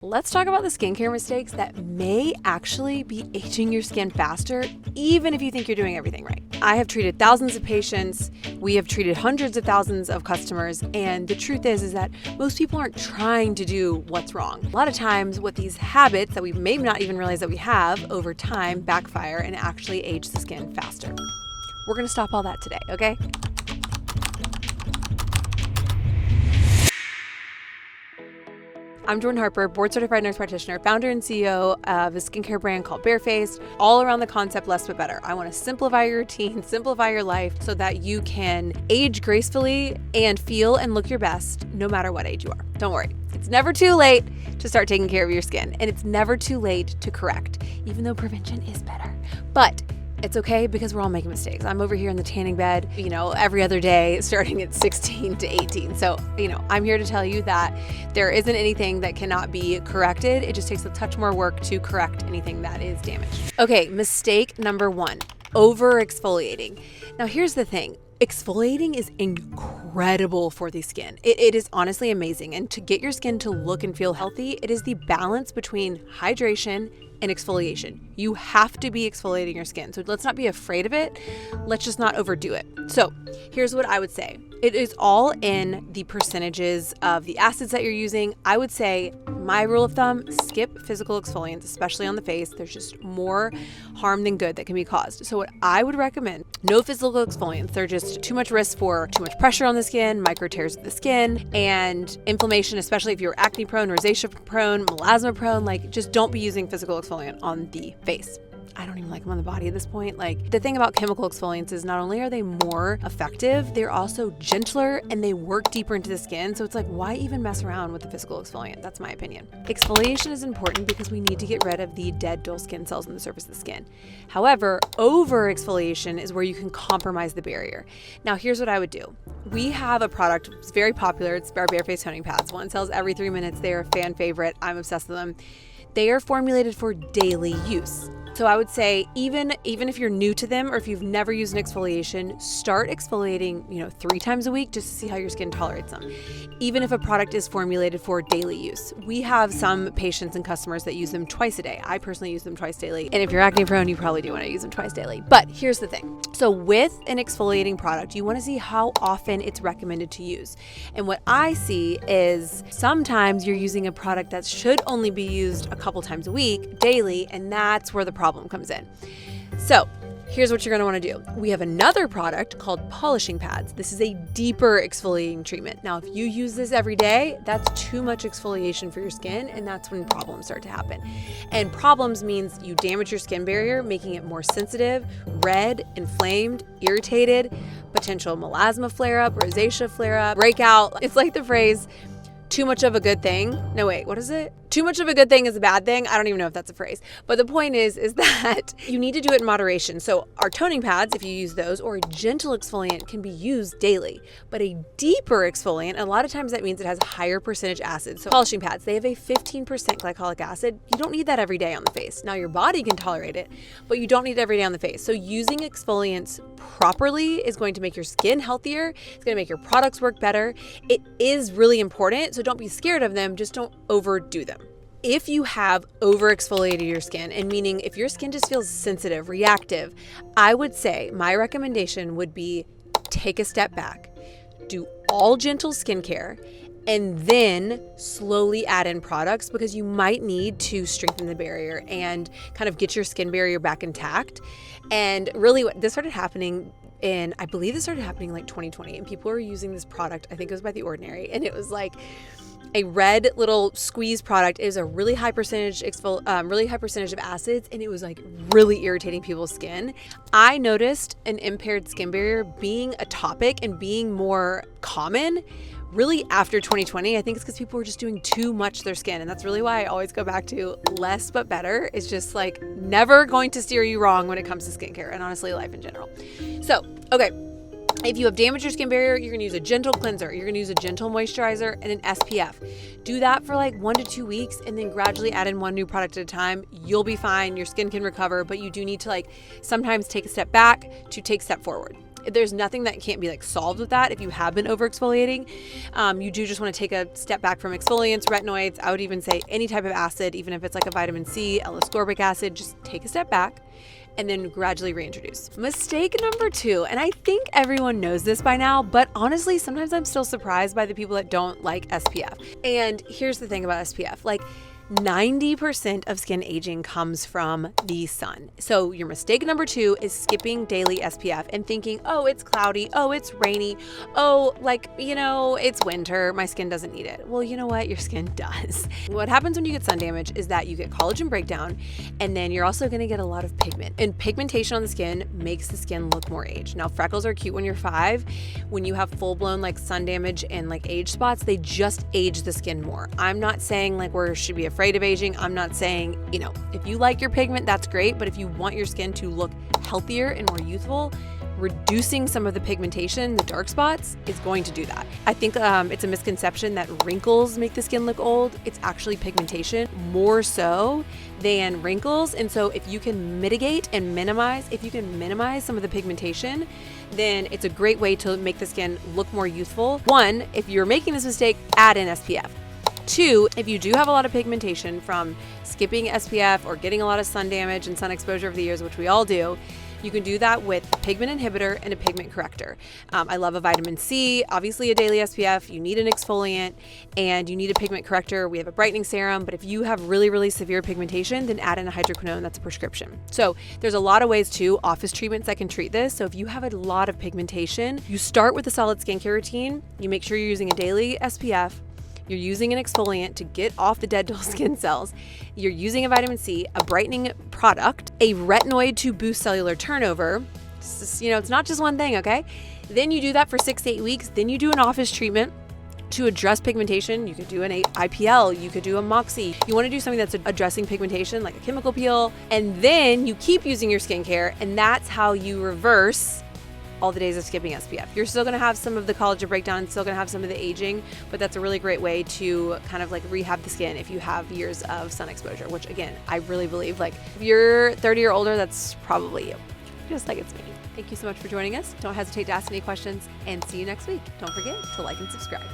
Let's talk about the skincare mistakes that may actually be aging your skin faster, even if you think you're doing everything right. I have treated thousands of patients. We have treated hundreds of thousands of customers. And the truth is that most people aren't trying to do what's wrong. A lot of times what these habits that we may not even realize that we have over time backfire and actually age the skin faster. We're going to stop all that today, okay? I'm Jordan Harper, board-certified nurse practitioner, founder and CEO of a skincare brand called Barefaced, all around the concept less but better. I want to simplify your routine, simplify your life so that you can age gracefully and feel and look your best no matter what age you are. Don't worry, it's never too late to start taking care of your skin, and it's never too late to correct, even though prevention is better. But it's okay because we're all making mistakes. I'm over here in the tanning bed, every other day starting at 16 to 18. So, I'm here to tell you that there isn't anything that cannot be corrected. It just takes a touch more work to correct anything that is damaged. Okay, mistake number 1, over-exfoliating. Now, here's the thing. Exfoliating is incredible for the skin. It is honestly amazing. And to get your skin to look and feel healthy, it is the balance between hydration and exfoliation. You have to be exfoliating your skin. So let's not be afraid of it. Let's just not overdo it. So here's what I would say. It is all in the percentages of the acids that you're using. I would say my rule of thumb, skip physical exfoliants, especially on the face. There's just more harm than good that can be caused. So what I would recommend, no physical exfoliants. They're just too much risk for too much pressure on the skin, micro tears of the skin, and inflammation, especially if you're acne prone, rosacea prone, melasma prone. Just don't be using physical exfoliant on the face. I don't even like them on the body at this point. The thing about chemical exfoliants is not only are they more effective, they're also gentler and they work deeper into the skin. So it's why even mess around with the physical exfoliant? That's my opinion. Exfoliation is important because we need to get rid of the dead, dull skin cells on the surface of the skin. However, over-exfoliation is where you can compromise the barrier. Now, here's what I would do. We have a product, it's very popular. It's our Barefaced toning pads. One sells every 3 minutes. They're a fan favorite. I'm obsessed with them. They are formulated for daily use. So I would say even if you're new to them or if you've never used an exfoliation, start exfoliating, 3 times a week just to see how your skin tolerates them. Even if a product is formulated for daily use. We have some patients and customers that use them twice a day. I personally use them twice daily. And if you're acne prone, you probably do want to use them twice daily. But here's the thing. So with an exfoliating product, you want to see how often it's recommended to use. And what I see is sometimes you're using a product that should only be used a couple times a week, daily, and that's where the problem comes in. So here's what you're going to want to do. We have another product called polishing pads. This is a deeper exfoliating treatment. Now, if you use this every day, that's too much exfoliation for your skin, and that's when problems start to happen. And problems means you damage your skin barrier, making it more sensitive, red, inflamed, irritated, potential melasma flare-up, rosacea flare-up, breakout. It's like the phrase, too much of a good thing. No, wait, what is it? Too much of a good thing is a bad thing. I don't even know if that's a phrase. But the point is that you need to do it in moderation. So our toning pads, if you use those, or a gentle exfoliant can be used daily. But a deeper exfoliant, a lot of times that means it has higher percentage acid. So polishing pads, they have a 15% glycolic acid. You don't need that every day on the face. Now your body can tolerate it, but you don't need it every day on the face. So using exfoliants properly is going to make your skin healthier. It's going to make your products work better. It is really important. So don't be scared of them. Just don't overdo them. If you have over-exfoliated your skin, and meaning if your skin just feels sensitive, reactive, I would say my recommendation would be take a step back, do all gentle skincare, and then slowly add in products because you might need to strengthen the barrier and kind of get your skin barrier back intact. And really this started happening I believe this started happening 2020, and people were using this product. I think it was by The Ordinary, and it was a red little squeeze product. It was a really high percentage of acids, and it was really irritating people's skin. I noticed an impaired skin barrier being a topic and being more common really after 2020. I think it's because people were just doing too much to their skin. And that's really why I always go back to less but better. It's just never going to steer you wrong when it comes to skincare and honestly life in general. So, okay. If you have damaged your skin barrier, you're going to use a gentle cleanser. You're going to use a gentle moisturizer and an SPF. Do that for 1 to 2 weeks and then gradually add in one new product at a time. You'll be fine. Your skin can recover, but you do need to sometimes take a step back to take a step forward. There's nothing that can't be like solved with that if you have been over exfoliating. You do just want to take a step back from exfoliants, retinoids. I would even say any type of acid, even if it's like a vitamin C, L-ascorbic acid, just take a step back and then gradually reintroduce. Mistake number 2, and I think everyone knows this by now, but honestly, sometimes I'm still surprised by the people that don't like SPF. And here's the thing about SPF, like 90% of skin aging comes from the sun. So your mistake number 2 is skipping daily SPF and thinking, oh, it's cloudy, oh, it's rainy, oh, like, it's winter, my skin doesn't need it. Well, you know what? Your skin does. What happens when you get sun damage is that you get collagen breakdown, and then you're also gonna get a lot of pigment. And pigmentation on the skin makes the skin look more aged. Now, freckles are cute when you're 5. When you have full-blown like sun damage and like age spots, they just age the skin more. I'm not saying like we should be afraid of aging. I'm not saying, if you like your pigment, that's great. But if you want your skin to look healthier and more youthful, reducing some of the pigmentation, the dark spots, is going to do that. I think it's a misconception that wrinkles make the skin look old. It's actually pigmentation more so than wrinkles. And so if you can mitigate and minimize some of the pigmentation, then it's a great way to make the skin look more youthful. 1, if you're making this mistake, add in SPF. 2, if you do have a lot of pigmentation from skipping SPF or getting a lot of sun damage and sun exposure over the years, which we all do, you can do that with a pigment inhibitor and a pigment corrector. I love a vitamin C, obviously a daily SPF, you need an exfoliant, and you need a pigment corrector. We have a brightening serum, but if you have really, really severe pigmentation, then add in a hydroquinone, that's a prescription. So there's a lot of ways too, office treatments that can treat this. So if you have a lot of pigmentation, you start with a solid skincare routine, you make sure you're using a daily SPF, you're using an exfoliant to get off the dead dull skin cells. You're using a vitamin C, a brightening product, a retinoid to boost cellular turnover. It's not just one thing, okay? Then you do that for 6 to 8 weeks. Then you do an office treatment to address pigmentation. You could do an IPL, you could do a Moxie. You want to do something that's addressing pigmentation, like a chemical peel, and then you keep using your skincare, and that's how you reverse all the days of skipping SPF. You're still gonna have some of the collagen breakdown, still gonna have some of the aging, but that's a really great way to kind of like rehab the skin if you have years of sun exposure, which again, I really believe like if you're 30 or older, that's probably you, just like it's me. Thank you so much for joining us. Don't hesitate to ask any questions, and see you next week. Don't forget to like and subscribe.